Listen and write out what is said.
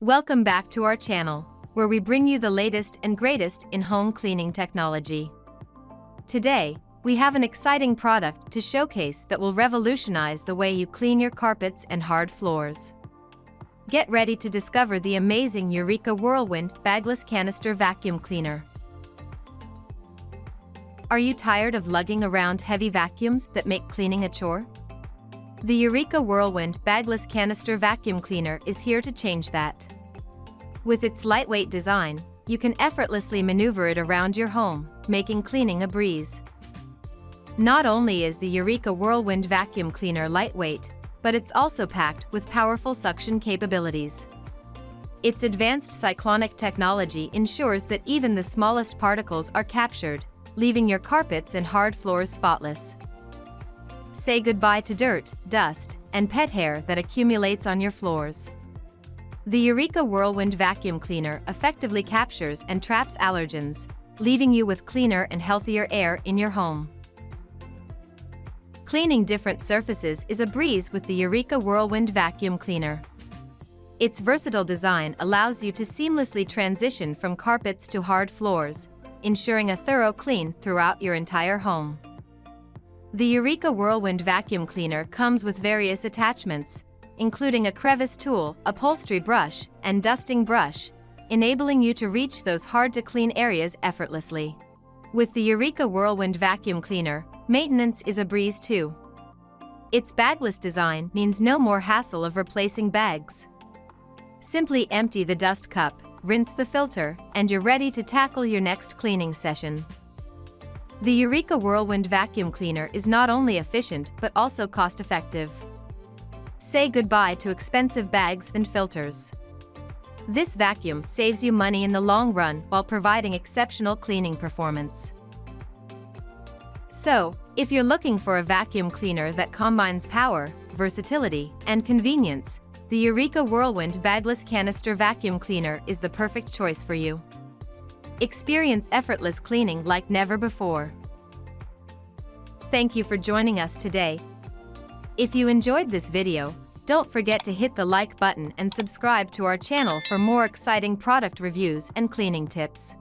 Welcome back to our channel, where we bring you the latest and greatest in home cleaning technology. Today, we have an exciting product to showcase that will revolutionize the way you clean your carpets and hard floors. Get ready to discover the amazing Eureka WhirlWind Bagless Canister Vacuum Cleaner. Are you tired of lugging around heavy vacuums that make cleaning a chore? The Eureka WhirlWind Bagless Canister Vacuum Cleaner is here to change that. With its lightweight design, you can effortlessly maneuver it around your home, making cleaning a breeze. Not only is the Eureka WhirlWind Vacuum Cleaner lightweight, but it's also packed with powerful suction capabilities. Its advanced cyclonic technology ensures that even the smallest particles are captured, leaving your carpets and hard floors spotless. Say goodbye to dirt, dust, and pet hair that accumulates on your floors. The Eureka WhirlWind Vacuum Cleaner effectively captures and traps allergens, leaving you with cleaner and healthier air in your home. Cleaning different surfaces is a breeze with the Eureka WhirlWind Vacuum Cleaner. Its versatile design allows you to seamlessly transition from carpets to hard floors, ensuring a thorough clean throughout your entire home. The Eureka WhirlWind Vacuum Cleaner comes with various attachments, including a crevice tool, upholstery brush, and dusting brush, enabling you to reach those hard-to-clean areas effortlessly. With the Eureka WhirlWind Vacuum Cleaner, maintenance is a breeze too. Its bagless design means no more hassle of replacing bags. Simply empty the dust cup, rinse the filter, and you're ready to tackle your next cleaning session. The Eureka WhirlWind Vacuum Cleaner is not only efficient but also cost-effective. Say goodbye to expensive bags and filters. This vacuum saves you money in the long run while providing exceptional cleaning performance. So, if you're looking for a vacuum cleaner that combines power, versatility, and convenience, the Eureka WhirlWind Bagless Canister Vacuum Cleaner is the perfect choice for you. Experience effortless cleaning like never before. Thank you for joining us today. If you enjoyed this video, don't forget to hit the like button and subscribe to our channel for more exciting product reviews and cleaning tips.